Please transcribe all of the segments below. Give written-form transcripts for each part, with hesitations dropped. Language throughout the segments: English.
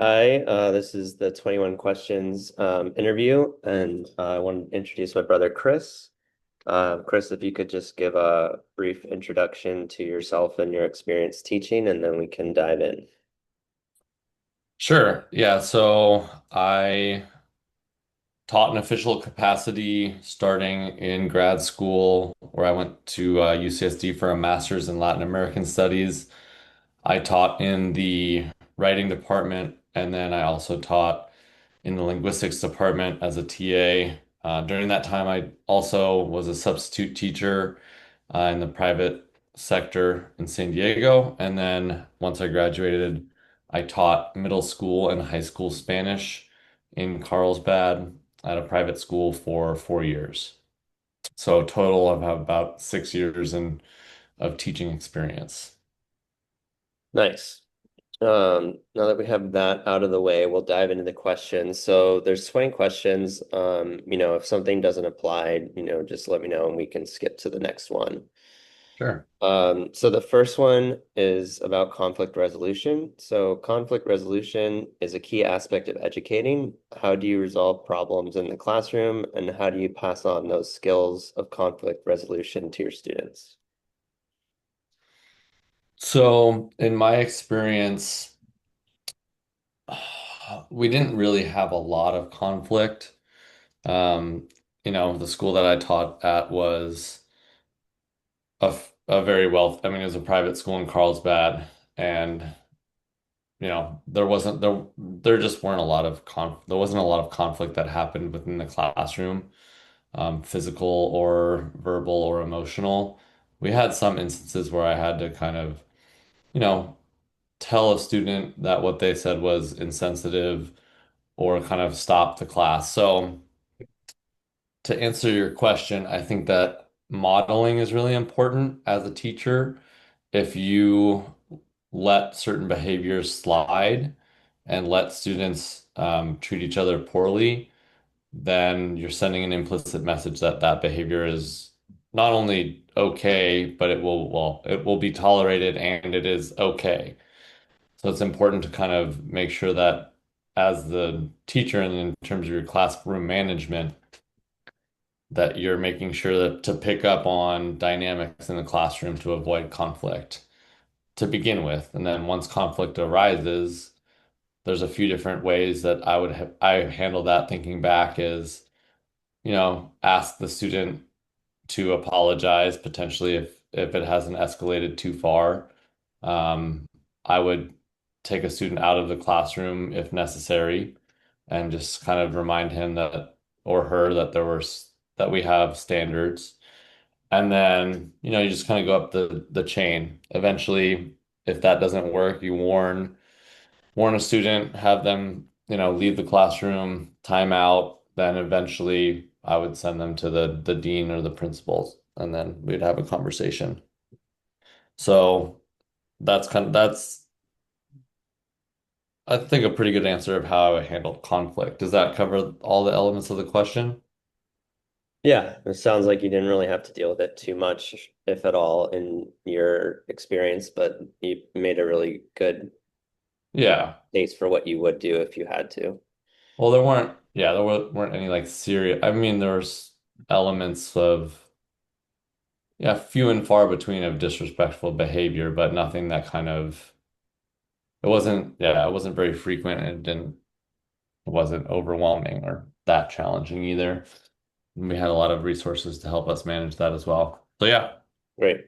Hi, this is the 21 questions interview, and I want to introduce my brother Chris. Chris, if you could just give a brief introduction to yourself and your experience teaching, and then we can dive in. Sure. Yeah. So I taught in official capacity starting in grad school, where I went to UCSD for a master's in Latin American Studies. I taught in the writing department, and then I also taught in the linguistics department as a TA. During that time, I also was a substitute teacher in the private sector in San Diego. And then once I graduated, I taught middle school and high school Spanish in Carlsbad at a private school for 4 years. So total, I've had about 6 years of teaching experience. Nice. Now that we have that out of the way, we'll dive into the questions. So there's 20 questions. If something doesn't apply, just let me know and we can skip to the next one. Sure. So the first one is about conflict resolution. So conflict resolution is a key aspect of educating. How do you resolve problems in the classroom, and how do you pass on those skills of conflict resolution to your students? So in my experience, we didn't really have a lot of conflict. Um, the school that I taught at was a very well, I mean, it was a private school in Carlsbad, and there just weren't a lot of there wasn't a lot of conflict that happened within the classroom, physical or verbal or emotional. We had some instances where I had to kind of, you know, tell a student that what they said was insensitive or kind of stop the class. So to answer your question, I think that modeling is really important as a teacher. If you let certain behaviors slide and let students treat each other poorly, then you're sending an implicit message that that behavior is not only okay, but it will be tolerated and it is okay. So it's important to kind of make sure that as the teacher and in terms of your classroom management, that you're making sure that to pick up on dynamics in the classroom to avoid conflict to begin with. And then once conflict arises, there's a few different ways that I handle that thinking back is, ask the student to apologize potentially if it hasn't escalated too far. I would take a student out of the classroom if necessary and just kind of remind him that or her that that we have standards. And then, you just kind of go up the chain. Eventually, if that doesn't work, you warn a student, have them, leave the classroom, time out, then eventually I would send them to the dean or the principals, and then we'd have a conversation. So that's I think a pretty good answer of how I would handle conflict. Does that cover all the elements of the question? Yeah, it sounds like you didn't really have to deal with it too much, if at all, in your experience, but you made a really good Yeah. case for what you would do if you had to. Well, there weren't any like serious, I mean, there's elements of, yeah, few and far between of disrespectful behavior, but nothing that kind of, it wasn't very frequent and it wasn't overwhelming or that challenging either. And we had a lot of resources to help us manage that as well. So yeah. Great.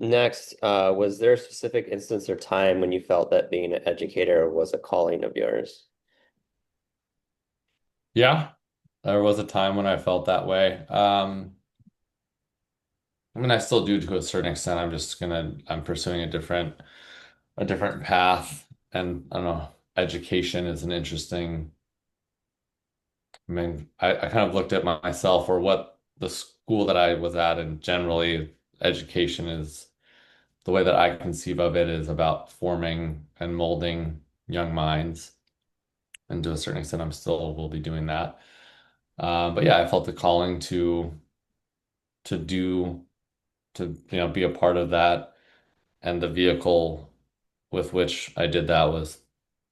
Next, was there a specific instance or time when you felt that being an educator was a calling of yours? Yeah, there was a time when I felt that way. I mean, I still do to a certain extent. I'm pursuing a different path. And I don't know, education is an interesting, I mean, I kind of looked at myself or what the school that I was at, and generally education is the way that I conceive of it is about forming and molding young minds. And to a certain extent, I'm still will be doing that. But yeah, I felt the calling to do to be a part of that, and the vehicle with which I did that was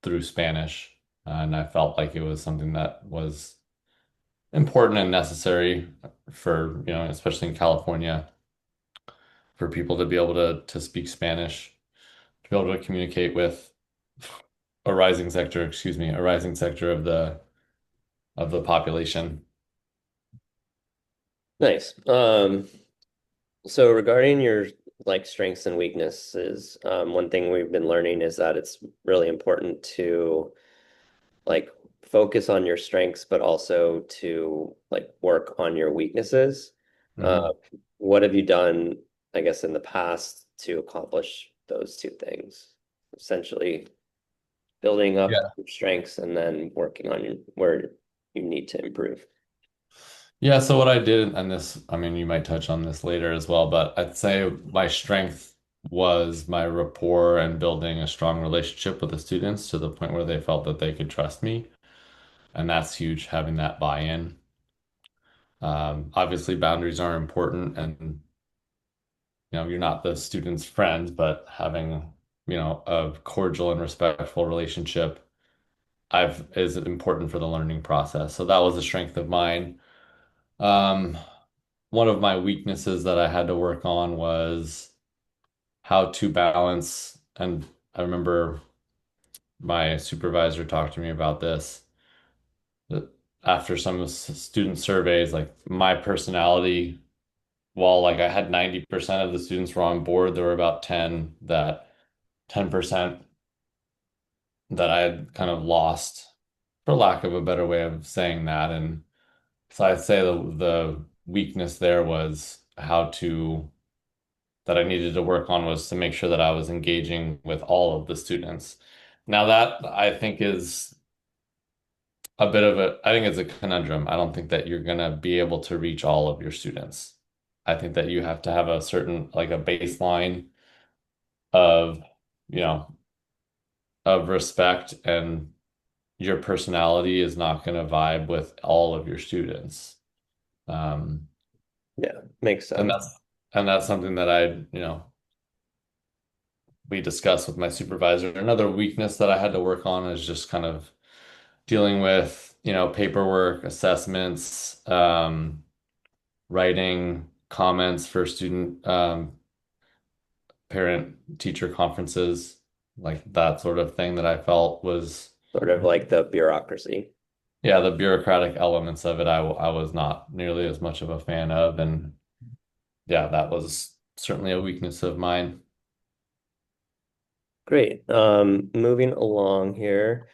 through Spanish. And I felt like it was something that was important and necessary for, especially in California, for people to be able to speak Spanish, to be able to communicate with a rising sector of the population. Nice. So regarding your like strengths and weaknesses, one thing we've been learning is that it's really important to like focus on your strengths, but also to like work on your weaknesses. Uh, Mhm. what have you done, I guess, in the past to accomplish those two things? Essentially, building up Yeah. your strengths and then working on where you need to improve. Yeah, so what I did, and this, I mean, you might touch on this later as well, but I'd say my strength was my rapport and building a strong relationship with the students to the point where they felt that they could trust me. And that's huge, having that buy-in. Obviously, boundaries are important, and you're not the student's friend, but having, a cordial and respectful relationship I've is important for the learning process. So that was a strength of mine. Um, One of my weaknesses that I had to work on was how to balance, and I remember my supervisor talked to me about this, that after some student surveys, like my personality, while like I had 90% of the students were on board, there were about 10% that I had kind of lost, for lack of a better way of saying that. And so I'd say the weakness there was that I needed to work on was to make sure that I was engaging with all of the students. Now that I think is I think it's a conundrum. I don't think that you're gonna be able to reach all of your students. I think that you have to have a certain, like a baseline of, you know, of respect, and your personality is not gonna vibe with all of your students. Um, Yeah, makes and sense. that's something that we discussed with my supervisor. Another weakness that I had to work on is just kind of dealing with, paperwork, assessments, writing comments for student parent teacher conferences, like that sort of thing that I felt was, Sort of like the bureaucracy. yeah, the bureaucratic elements of it, I was not nearly as much of a fan of. And yeah, that was certainly a weakness of mine. Great. Moving along here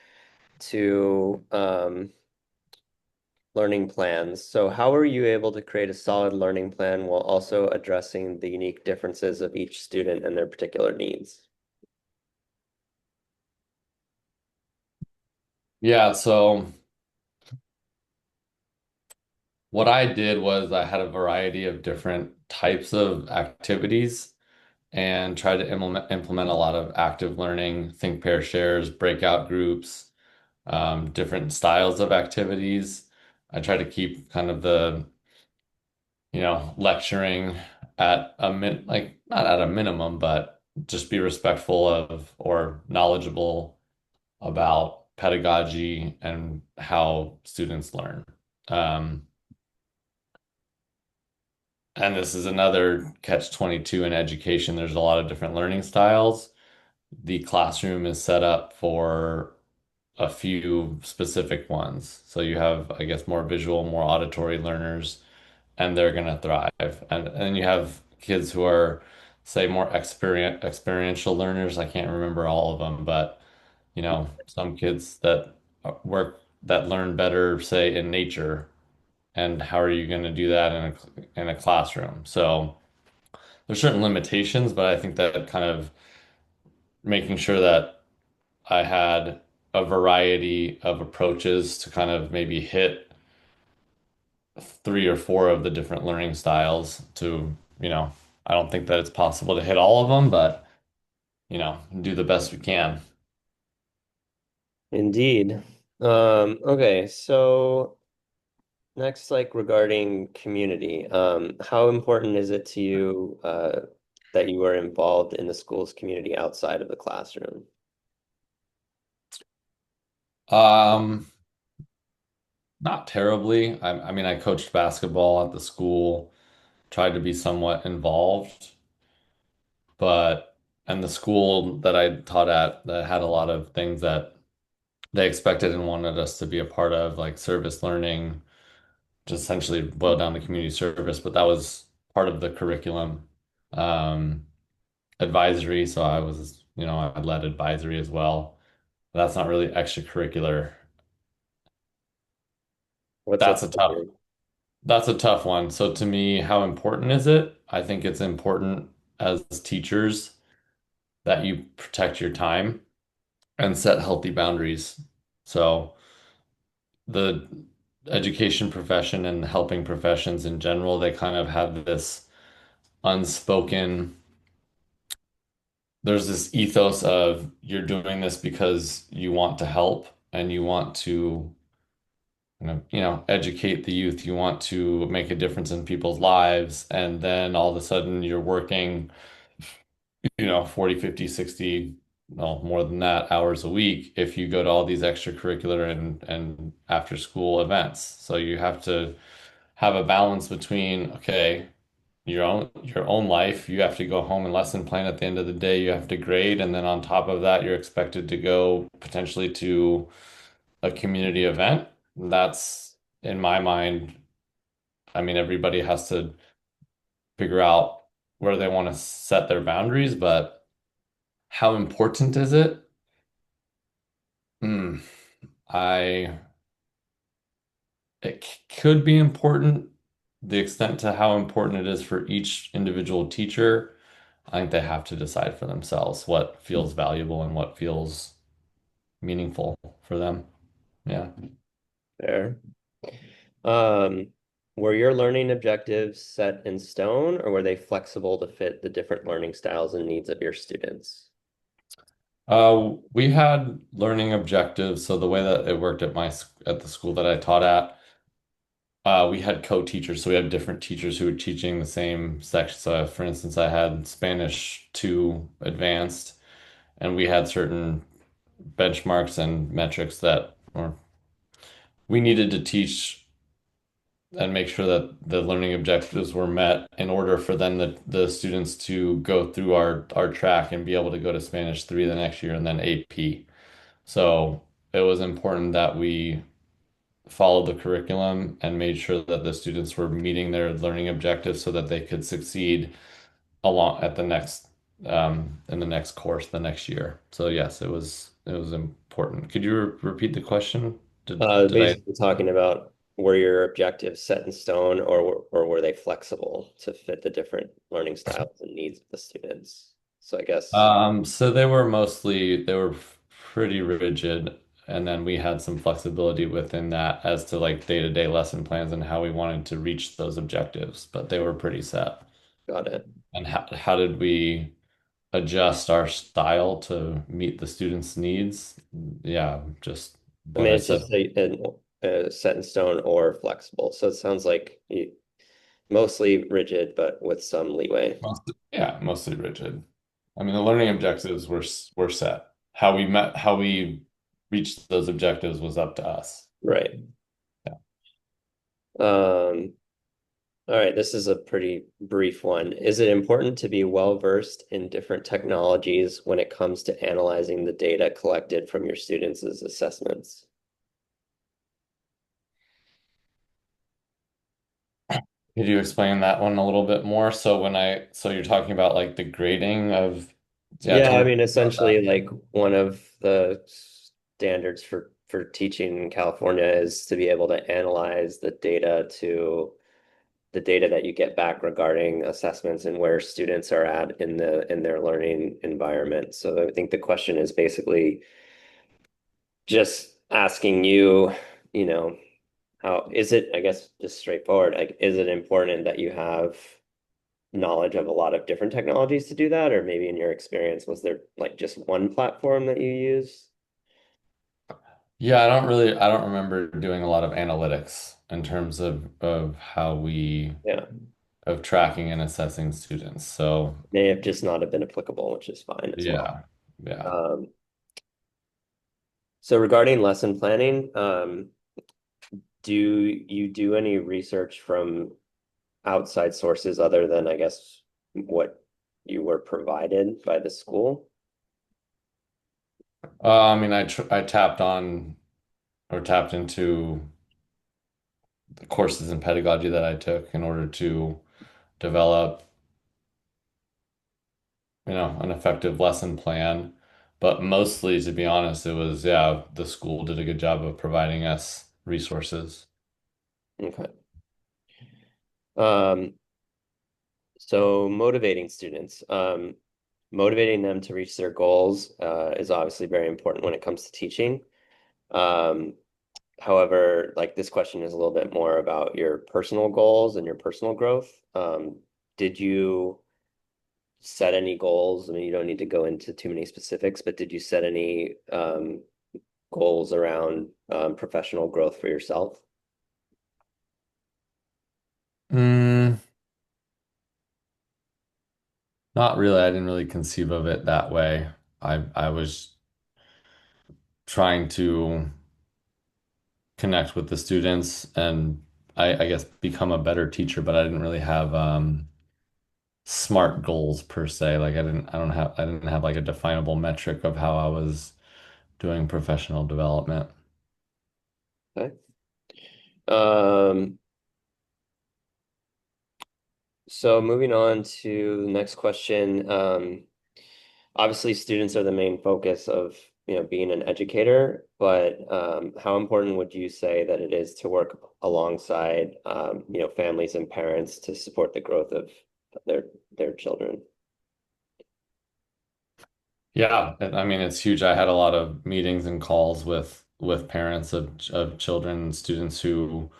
to learning plans. So how are you able to create a solid learning plan while also addressing the unique differences of each student and their particular needs? Yeah, so what I did was I had a variety of different types of activities and tried to implement a lot of active learning, think, pair, shares, breakout groups, different styles of activities. I try to keep kind of lecturing at like not at a minimum, but just be respectful of or knowledgeable about pedagogy and how students learn. Um, and this is another catch 22 in education. There's a lot of different learning styles. The classroom is set up for a few specific ones. So you have, I guess, more visual, more auditory learners, and they're going to thrive. And you have kids who are, say, more experiential learners. I can't remember all of them, but some kids that learn better, say, in nature. And how are you going to do that in a classroom? So there's certain limitations, but I think that kind of making sure that I had a variety of approaches to kind of maybe hit three or four of the different learning styles I don't think that it's possible to hit all of them, but do the best we can. Indeed. Okay, so next, like regarding community, how important is it to you, that you were involved in the school's community outside of the classroom? Um, Not terribly. I mean, I coached basketball at the school, tried to be somewhat involved, but and the school that I taught at that had a lot of things that they expected and wanted us to be a part of, like service learning, just essentially boiled down to community service, but that was part of the curriculum. Um, Advisory, so I was, I led advisory as well. That's not really extracurricular. What's That's a tough, appropriate? that's a tough one. So to me, how important is it? I think it's important as teachers that you protect your time and set healthy boundaries. So the education profession and helping professions in general, they kind of have this unspoken, there's this ethos of you're doing this because you want to help and you want to educate the youth. You want to make a difference in people's lives. And then all of a sudden you're working, 40, 50, 60, no, more than that hours a week if you go to all these extracurricular and after school events. So you have to have a balance between, okay, your own life. You have to go home and lesson plan at the end of the day. You have to grade, and then on top of that, you're expected to go potentially to a community event. That's in my mind. I mean, everybody has to figure out where they want to set their boundaries, but how important is it? Hmm. I It could be important. The extent to how important it is for each individual teacher, I think they have to decide for themselves what feels valuable and what feels meaningful for them. Yeah. There. Um, were your learning objectives set in stone, or were they flexible to fit the different learning styles and needs of your students? We had learning objectives. So the way that it worked at the school that I taught at, we had co-teachers. So we had different teachers who were teaching the same section. So for instance, I had Spanish 2 advanced, and we had certain benchmarks and metrics that or we needed to teach and make sure that the learning objectives were met in order for then the students to go through our track and be able to go to Spanish 3 the next year and then AP. So it was important that we followed the curriculum and made sure that the students were meeting their learning objectives so that they could succeed along at the next in the next course the next year. So yes, it was important. Could you repeat the question? Did I Basically talking about were your objectives set in stone, or were they flexible to fit the different learning styles and needs of the students? So I guess, So they were pretty rigid, and then we had some flexibility within that as to like day-to-day lesson plans and how we wanted to reach those objectives, but they were pretty set. got it. And how did we adjust our style to meet the students' needs? Yeah, just I what mean, I it's said. just set in stone or flexible. So it sounds like mostly rigid, but with some leeway. Yeah, mostly rigid. I mean, the learning objectives were set. How we reached those objectives was up to us. Right. Yeah. All right, this is a pretty brief one. Is it important to be well versed in different technologies when it comes to analyzing the data collected from your students' assessments? Could you explain that one a little bit more? So you're talking about like the grading of, yeah, Yeah, tell I me mean, about that. essentially, like one of the standards for teaching in California is to be able to analyze the data that you get back regarding assessments and where students are at in their learning environment. So I think the question is basically just asking you, you know, how is it, I guess, just straightforward, like, is it important that you have knowledge of a lot of different technologies to do that? Or maybe in your experience, was there like just one platform that you use? Yeah, I don't remember doing a lot of analytics in terms of how we Yeah. of tracking and assessing students. So May have just not have been applicable, which is fine as well. yeah, yeah. Um, so regarding lesson planning, do you do any research from outside sources other than, I guess, what you were provided by the school? I mean, I tapped on or tapped into the courses in pedagogy that I took in order to develop, an effective lesson plan. But mostly, to be honest, it was, yeah, the school did a good job of providing us resources. Okay. Um, so motivating students, motivating them to reach their goals, is obviously very important when it comes to teaching. Um, However, like this question is a little bit more about your personal goals and your personal growth. Did you set any goals? I mean, you don't need to go into too many specifics, but did you set any goals around professional growth for yourself? Mm, not really. I didn't really conceive of it that way. I was trying to connect with the students and I guess become a better teacher, but I didn't really have smart goals per se. Like I didn't have like a definable metric of how I was doing professional development. Okay. Um, so moving on to the next question. Obviously, students are the main focus of, being an educator, but how important would you say that it is to work alongside, families and parents to support the growth of their their children? Yeah, I mean it's huge. I had a lot of meetings and calls with parents of children and students who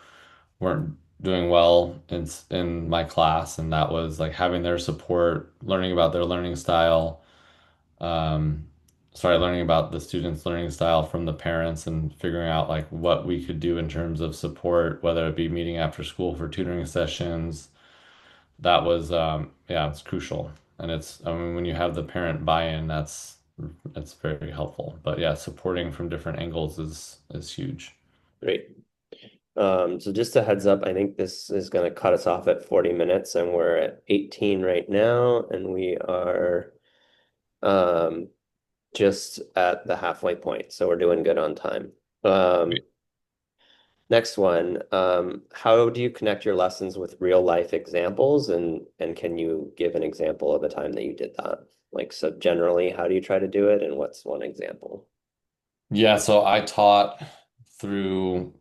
weren't doing well in my class, and that was like having their support, learning about their learning style, um, learning about the students' learning style from the parents and figuring out like what we could do in terms of support, whether it be meeting after school for tutoring sessions. That was yeah, it's crucial. And I mean when you have the parent buy-in, that's very helpful. But yeah, supporting from different angles is huge. Great. So just a heads up, I think this is going to cut us off at 40 minutes, and we're at 18 right now, and we are um, just at the halfway point, so we're doing good on time. Um, Next one, how do you connect your lessons with real life examples, and can you give an example of a time that you did that? Like, so generally, how do you try to do it, and what's one example? Yeah, so I taught through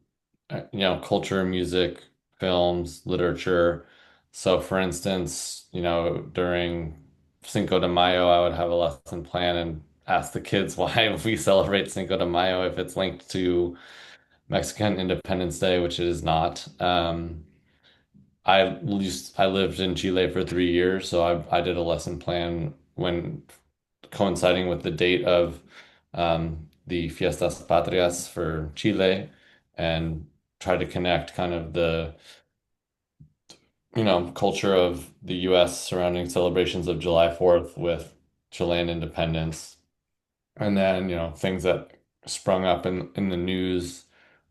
culture, music, films, literature. So for instance, during Cinco de Mayo, I would have a lesson plan and ask the kids why we celebrate Cinco de Mayo if it's linked to Mexican Independence Day, which it is not. I lived in Chile for 3 years, so I did a lesson plan when coinciding with the date of the Fiestas Patrias for Chile and try to connect kind of the culture of the US surrounding celebrations of July 4th with Chilean independence. And then, things that sprung up in the news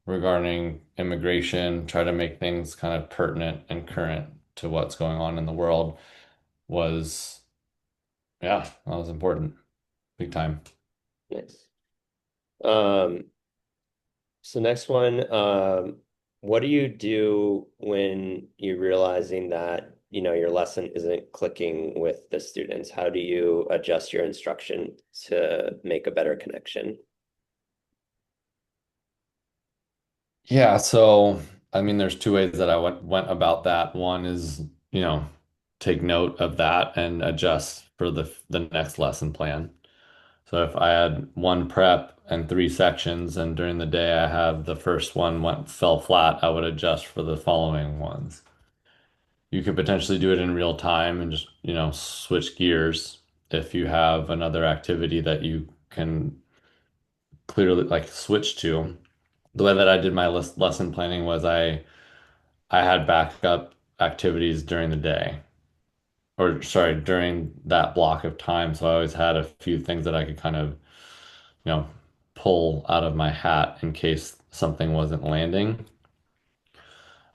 regarding immigration, try to make things kind of pertinent and current to what's going on in the world was, yeah, that was important, big time. Nice. Um, so next one, what do you do when you're realizing that, your lesson isn't clicking with the students? How do you adjust your instruction to make a better connection? Yeah, so I mean, there's two ways that I went about that. One is, you know, take note of that and adjust for the next lesson plan. So if I had one prep and three sections, and during the day I have the first one fell flat, I would adjust for the following ones. You could potentially do it in real time and just, switch gears if you have another activity that you can clearly like switch to. The way that I did my lesson planning was I had backup activities during the day, or sorry, during that block of time. So I always had a few things that I could kind of, know, pull out of my hat in case something wasn't landing.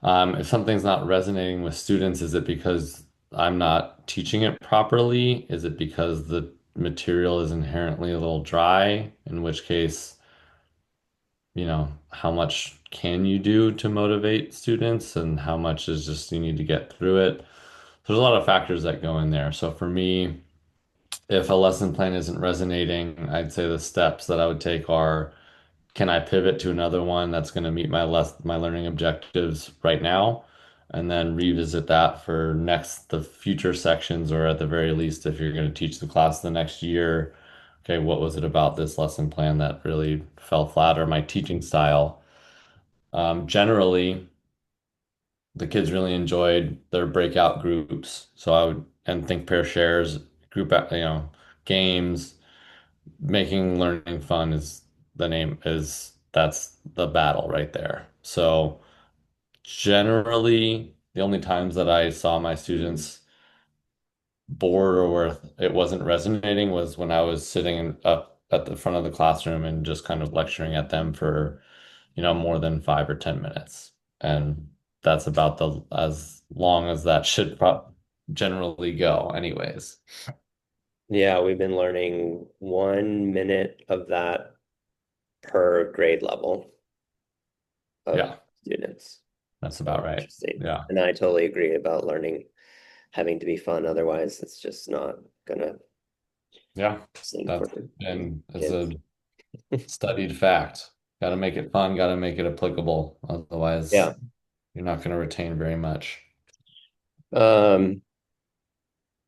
If something's not resonating with students, is it because I'm not teaching it properly? Is it because the material is inherently a little dry? In which case, how much can you do to motivate students and how much is just you need to get through it? There's a lot of factors that go in there. So for me, if a lesson plan isn't resonating, I'd say the steps that I would take are, can I pivot to another one that's going to meet my learning objectives right now? And then revisit that for the future sections, or at the very least, if you're going to teach the class the next year, okay, what was it about this lesson plan that really fell flat, or my teaching style? Generally, the kids really enjoyed their breakout groups. So I would, and think pair shares, games, making learning fun is the name is that's the battle right there. So generally, the only times that I saw my students bored or where it wasn't resonating was when I was sitting up at the front of the classroom and just kind of lecturing at them for, more than 5 or 10 minutes. And that's about the as long as that should generally go, anyways. Yeah, we've been learning 1 minute of that per grade level of Yeah, students. that's about So right. interesting. Yeah. And I totally agree about learning having to be fun. Otherwise, it's just not gonna Yeah. sing for That's and it's kids. a studied fact. Got to make it fun, got to make it applicable. Otherwise, Yeah. you're not going to retain very much. Um,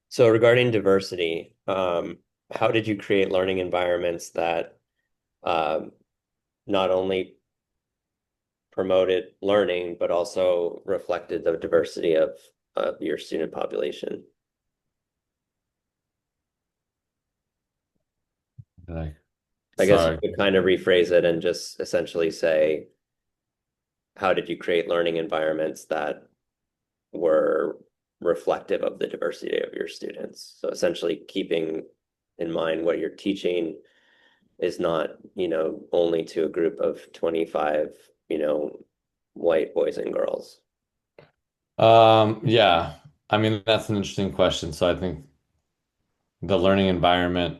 so regarding diversity, how did you create learning environments that um, not only promoted learning, but also reflected the diversity of your student population? Like, I guess you sorry. could kind of rephrase it and just essentially say, how did you create learning environments that were reflective of the diversity of your students? So essentially keeping in mind what you're teaching is not, only to a group of 25, white boys and girls. Yeah. I mean, that's an interesting question. So I think the learning environment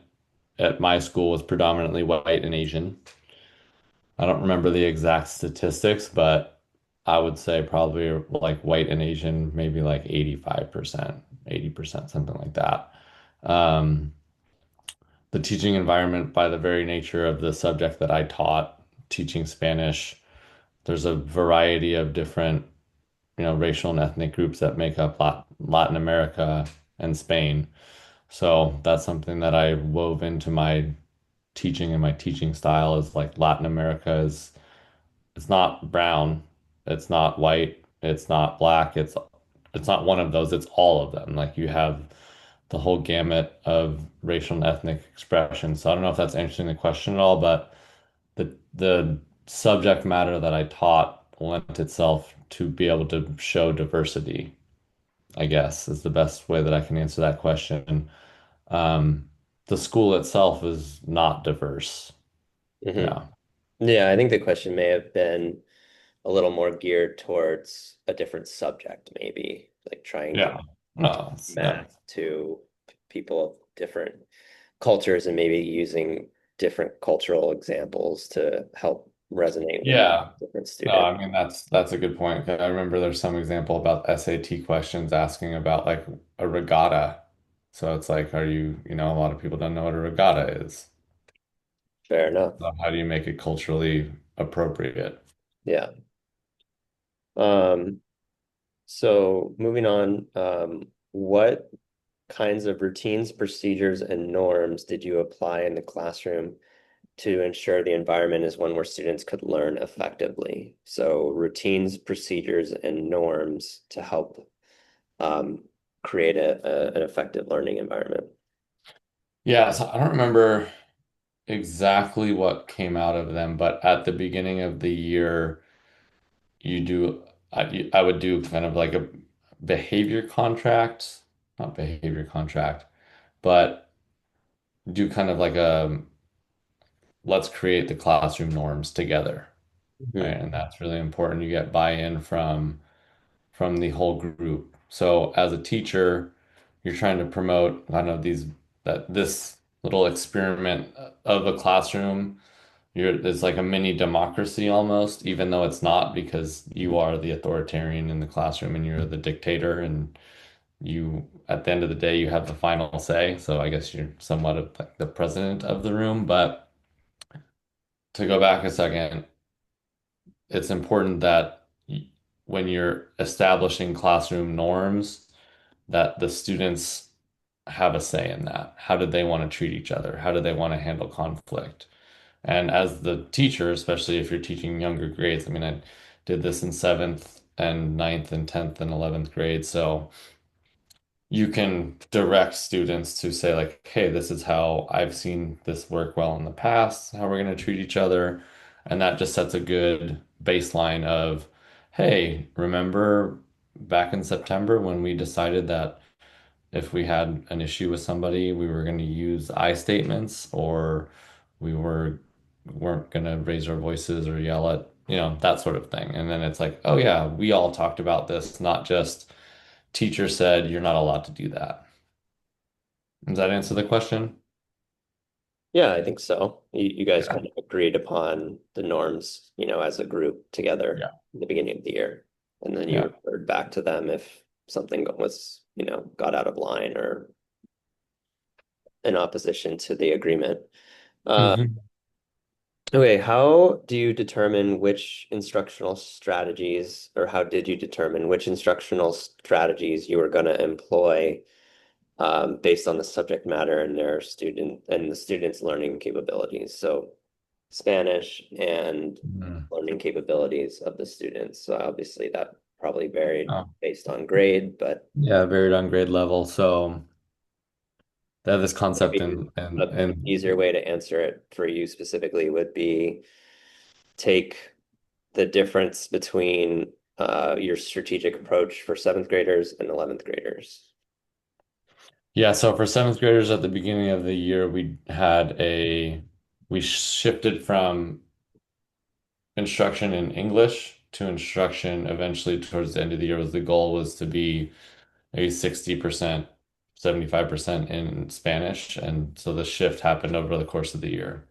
at my school was predominantly white and Asian. I don't remember the exact statistics, but I would say probably like white and Asian, maybe like 85%, 80%, something like that. Um, the teaching environment, by the very nature of the subject that I taught, teaching Spanish, there's a variety of different, racial and ethnic groups that make up Latin America and Spain. So that's something that I wove into my teaching, and my teaching style is like Latin America is, it's not brown, it's not white, it's not black, it's not one of those, it's all of them. Like you have the whole gamut of racial and ethnic expression. So I don't know if that's answering the question at all, but the subject matter that I taught lent itself to be able to show diversity, I guess, is the best way that I can answer that question. Um, the school itself is not diverse. Hmm. Yeah. Yeah, I think the question may have been a little more geared towards a different subject, maybe like trying to Yeah. No, math to people of different cultures and maybe using different cultural examples to help resonate with yeah. different No, students. I mean that's a good point. I remember there's some example about SAT questions asking about like a regatta. So it's like, a lot of people don't know what a regatta is. Fair enough. So how do you make it culturally appropriate? Yeah. Um, so moving on, what kinds of routines, procedures, and norms did you apply in the classroom to ensure the environment is one where students could learn effectively? So routines, procedures, and norms to help um, create an effective learning environment. Yeah, so I don't remember exactly what came out of them, but at the beginning of the year, you do, I would do kind of like a behavior contract, not behavior contract, but do kind of like a let's create the classroom norms together, right? Mhm. And that's really important. You get buy-in from the whole group. So as a teacher, you're trying to promote kind of this little experiment of a classroom. It's like a mini democracy almost, even though it's not because you are the authoritarian in the classroom and you're the dictator and you at the end of the day you have the final say. So I guess you're somewhat of like the president of the room. But to go back a second, it's important that when you're establishing classroom norms, that the students have a say in that. How do they want to treat each other? How do they want to handle conflict? And as the teacher, especially if you're teaching younger grades, I mean, I did this in seventh and ninth and 10th and 11th grade. So you can direct students to say, like, hey, this is how I've seen this work well in the past, how we're going to treat each other. And that just sets a good baseline of, hey, remember back in September when we decided that if we had an issue with somebody, we were going to use I statements or weren't going to raise our voices or yell at, that sort of thing. And then it's like, oh yeah, we all talked about this, not just teacher said you're not allowed to do that. Does that answer the question? Yeah, I think so. You guys Yeah. kind of agreed upon the norms, as a group together Yeah. in the beginning of the year. And then you Yeah. referred back to them if something was, got out of line or in opposition to the agreement. Uh, hmm okay, how do you determine which instructional strategies, or how did you determine which instructional strategies you were going to employ based on the subject matter and the students' learning capabilities? So Spanish and learning capabilities of the students. So obviously that probably varied Oh, based on grade, but yeah, varied on grade level. So they have this concept maybe in a in easier way to answer it for you specifically would be take the difference between your strategic approach for seventh graders and 11th graders. yeah, so for seventh graders at the beginning of the year, we shifted from instruction in English to instruction eventually towards the end of the year was the goal was to be maybe 60%, 75% in Spanish. And so the shift happened over the course of the year.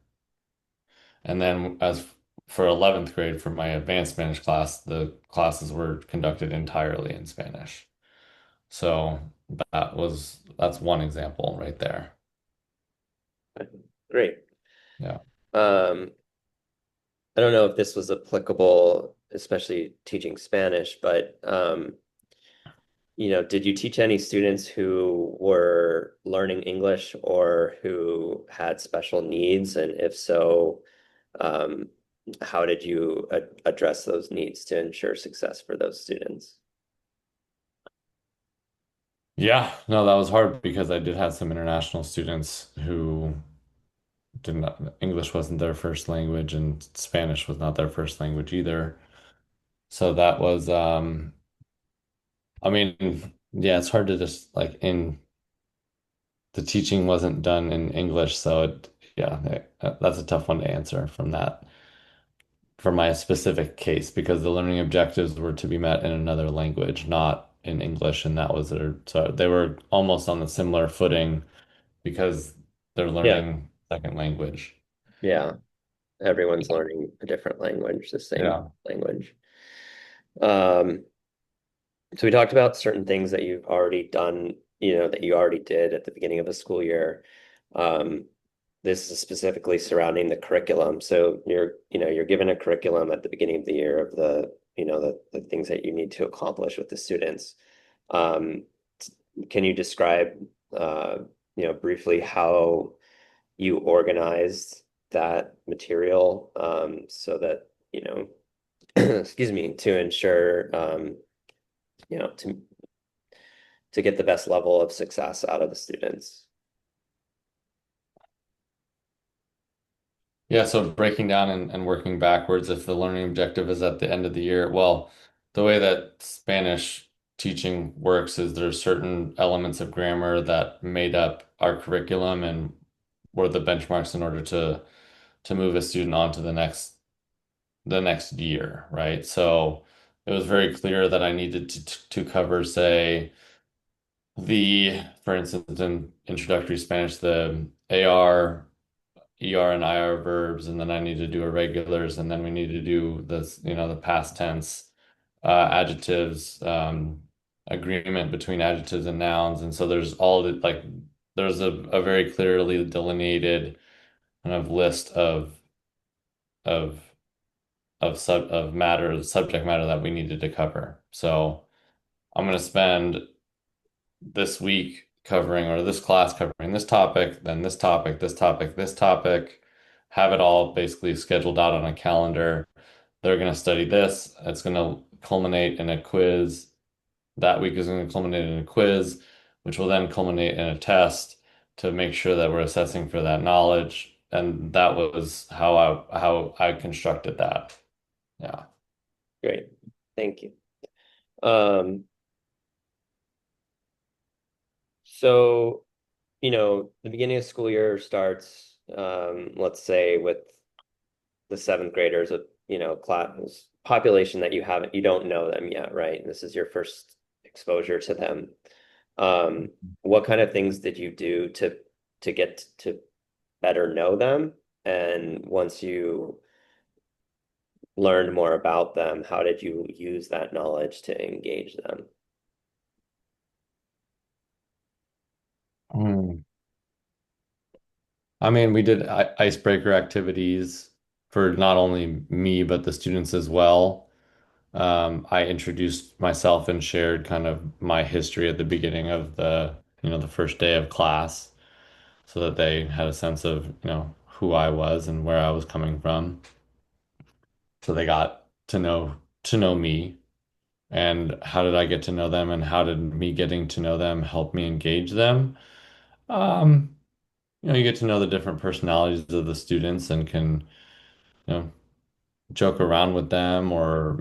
And then as for 11th grade, for my advanced Spanish class, the classes were conducted entirely in Spanish. So that's one example right there. Great. Yeah. Um, I don't know if this was applicable, especially teaching Spanish, but did you teach any students who were learning English or who had special needs? And if so, um, how did you address those needs to ensure success for those students? Yeah, no, that was hard because I did have some international students who didn't, English wasn't their first language and Spanish was not their first language either. So that was, I mean, yeah, it's hard to just like the teaching wasn't done in English. So yeah, that's a tough one to answer from that, for my specific case, because the learning objectives were to be met in another language, not in English. And that was so they were almost on the similar footing because they're Yeah, learning second language. yeah. Everyone's learning a different language, the same Yeah. language. Um, so we talked about certain things that you've already done, that you already did at the beginning of the school year. Um, this is specifically surrounding the curriculum. So you're given a curriculum at the beginning of the year of the things that you need to accomplish with the students. Um, can you describe, uh, briefly how you organized that material, so that, excuse me, to ensure, you know, to to get the best level of success out of the students? Yeah, so breaking down and working backwards, if the learning objective is at the end of the year, well, the way that Spanish teaching works is there's certain elements of grammar that made up our curriculum and were the benchmarks in order to move a student on to the next year, right? So it was very clear that I needed to cover, say, for instance, in introductory Spanish, the AR, ER, and IR verbs, and then I need to do irregulars, and then we need to do this, the past tense, adjectives, agreement between adjectives and nouns, and so there's all the like, there's a very clearly delineated kind of list of subject matter that we needed to cover. So I'm going to spend this week covering, or this class covering this topic, then this topic, this topic, this topic, have it all basically scheduled out on a calendar. They're going to study this. It's going to culminate in a quiz. That week is going to culminate in a quiz, which will then culminate in a test to make sure that we're assessing for that knowledge. And that was how I constructed that. Yeah. Great. Thank you. Um, so, the beginning of school year starts, let's say with the seventh graders, class population that you don't know them yet, right? This is your first exposure to them. What kind of things did you do to get to better know them? And once you learned more about them, how did you use that knowledge to engage them? Hmm. I mean, we did icebreaker activities for not only me, but the students as well. I introduced myself and shared kind of my history at the beginning of the first day of class so that they had a sense of, who I was and where I was coming from. So they got to know me and how did I get to know them and how did me getting to know them help me engage them? Um, you get to know the different personalities of the students and can, joke around with them or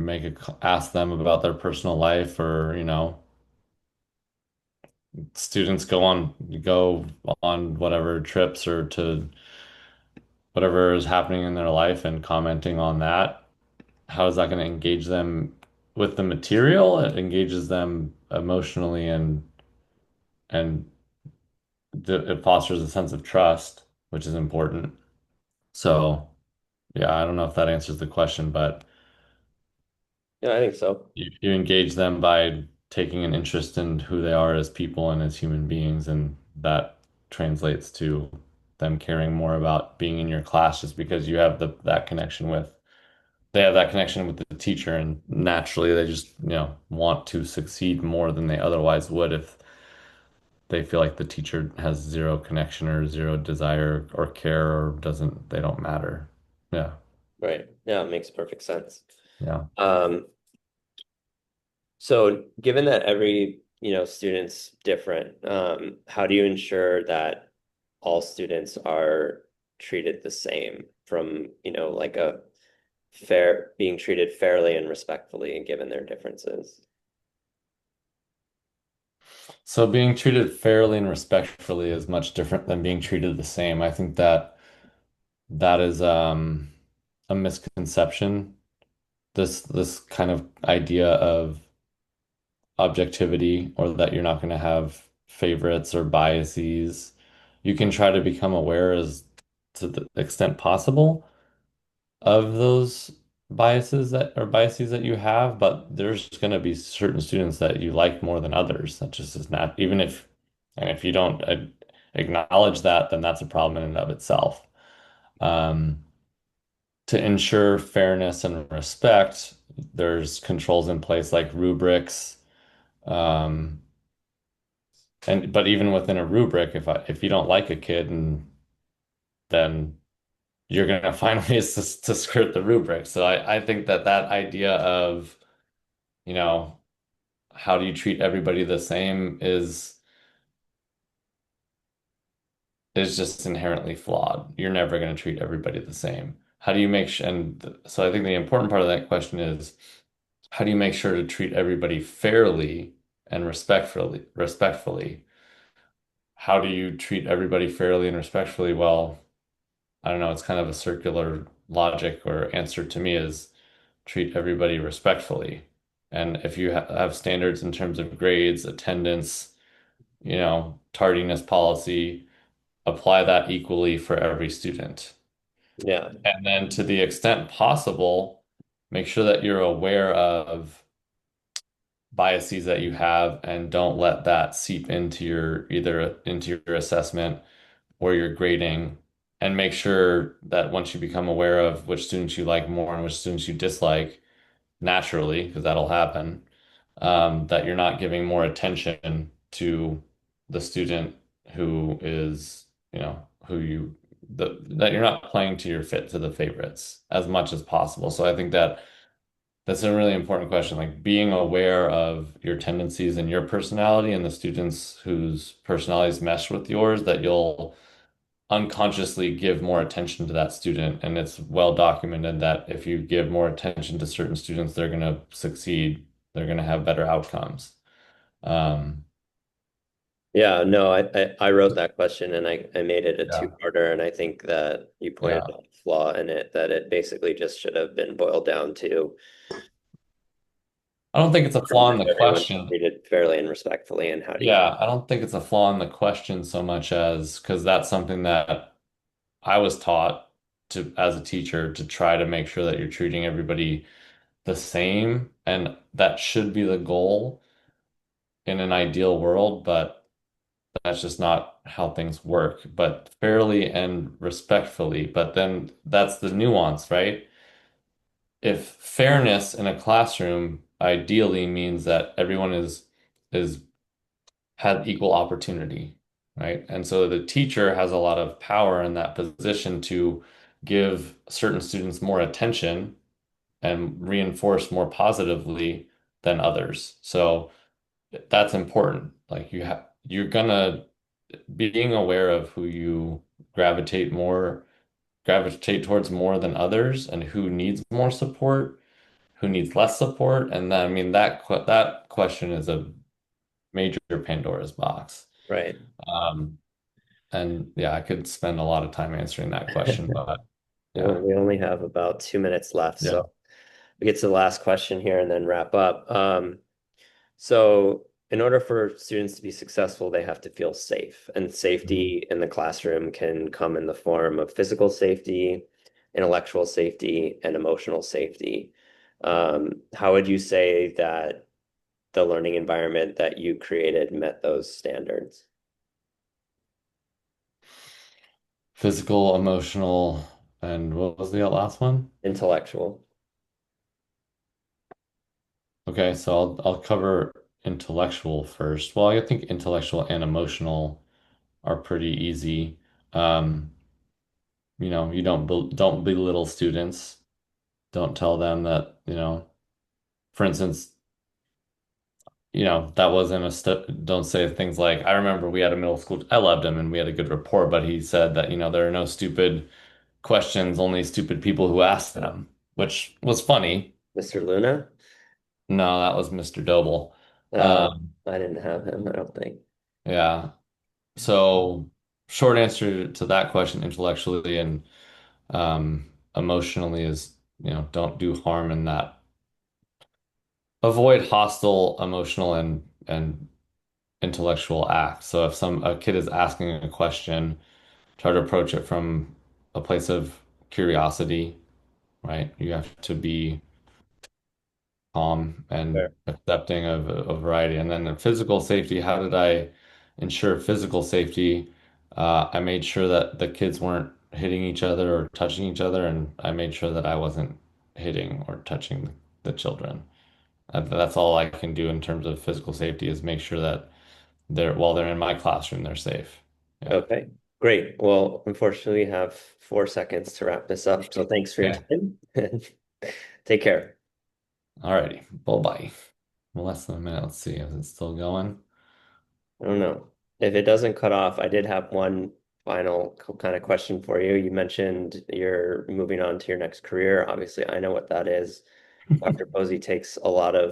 ask them about their personal life or, students go on whatever trips or to whatever is happening in their life and commenting on that. How is that going to engage them with the material? It engages them emotionally and it fosters a sense of trust, which is important. So, yeah, I don't know if that answers the question, but Yeah, I think so. you engage them by taking an interest in who they are as people and as human beings, and that translates to them caring more about being in your class just because you have that connection with they have that connection with the teacher, and naturally they just, want to succeed more than they otherwise would if they feel like the teacher has zero connection or zero desire or care or they don't matter. Yeah. Right. Yeah, it makes perfect sense. Yeah. Um, so given that every, student's different, how do you ensure that all students are treated the same from, like being treated fairly and respectfully and given their differences? So being treated fairly and respectfully is much different than being treated the same. I think that is a misconception. This kind of idea of objectivity or that you're not going to have favorites or biases. You can try to become aware as to the extent possible of those biases that you have, but there's going to be certain students that you like more than others. That just is not, and if you don't acknowledge that, then that's a problem in and of itself. Um, to ensure fairness and respect, there's controls in place like rubrics. Um, but even within a rubric, if you don't like a kid, and then you're gonna find ways to skirt the rubric. So I think that idea of, you know, how do you treat everybody the same is just inherently flawed. You're never going to treat everybody the same. How do you make sure? So I think the important part of that question is how do you make sure to treat everybody fairly and respectfully. How do you treat everybody fairly and respectfully? Well, I don't know, it's kind of a circular logic or answer to me is treat everybody respectfully. And if you ha have standards in terms of grades, attendance, tardiness policy, apply that equally for every student. Yeah. And then to the extent possible, make sure that you're aware of biases that you have and don't let that seep into your either into your assessment or your grading, and make sure that once you become aware of which students you like more and which students you dislike naturally, because that'll happen, that you're not giving more attention to the student who is, who you that you're not playing to your fit to the favorites as much as possible. So I think that that's a really important question, like being aware of your tendencies and your personality and the students whose personalities mesh with yours, that you'll unconsciously give more attention to that student. And it's well documented that if you give more attention to certain students, they're going to succeed, they're going to have better outcomes. Um, Yeah, no, I wrote that question and I made it a yeah, two-parter, and I think that you pointed yeah. out a flaw in it, that it basically just should have been boiled down to I don't think it's a flaw in the everyone question. treated fairly and respectfully, and how do you? Yeah, I don't think it's a flaw in the question so much as because that's something that I was taught to as a teacher to try to make sure that you're treating everybody the same, and that should be the goal in an ideal world, but that's just not how things work. But fairly and respectfully, but then that's the nuance, right? If fairness in a classroom ideally means that everyone is had equal opportunity, right? And so the teacher has a lot of power in that position to give certain students more attention and reinforce more positively than others. So that's important. Like you're gonna being aware of who you gravitate towards more than others and who needs more support, who needs less support. And then, I mean that question is a major Pandora's box. Right. Um, and yeah, I could spend a lot of time answering that question, but Well, yeah. we only have about 2 minutes left, Yeah. so we get to the last question here and then wrap up. So in order for students to be successful, they have to feel safe. And Mhm. safety in the classroom can come in the form of physical safety, intellectual safety, and emotional safety. How would you say that the learning environment that you created met those standards? Physical, emotional, and what was the last one? Intellectual. Okay, so I'll cover intellectual first. Well, I think intellectual and emotional are pretty easy. Um, you don't belittle students. Don't tell them that, for instance, that wasn't a step. Don't say things like, I remember we had a middle school, I loved him and we had a good rapport, but he said that, there are no stupid questions, only stupid people who ask them, which was funny. Mr. Luna? No, that was Mr. Doble. Uh, Um, I didn't have him, I don't think. yeah. So short answer to that question intellectually and emotionally is, don't do harm in that. Avoid hostile, emotional, and intellectual acts. So if a kid is asking a question, try to approach it from a place of curiosity, right? You have to be calm and Sure. accepting of a variety. And then the physical safety, how did I ensure physical safety? I made sure that the kids weren't hitting each other or touching each other, and I made sure that I wasn't hitting or touching the children. That's all I can do in terms of physical safety is make sure that while they're in my classroom, they're safe. Yeah. Okay, great. Well, unfortunately, we have 4 seconds to wrap this up. So thanks for your Okay. time. Take care. Alrighty. Bye-bye. Less than a minute. Let's see. Is it still going? I don't know. If it doesn't cut off, I did have one final kind of question for you. You mentioned you're moving on to your next career. Obviously, I know what that is. Dr. Posey takes a lot of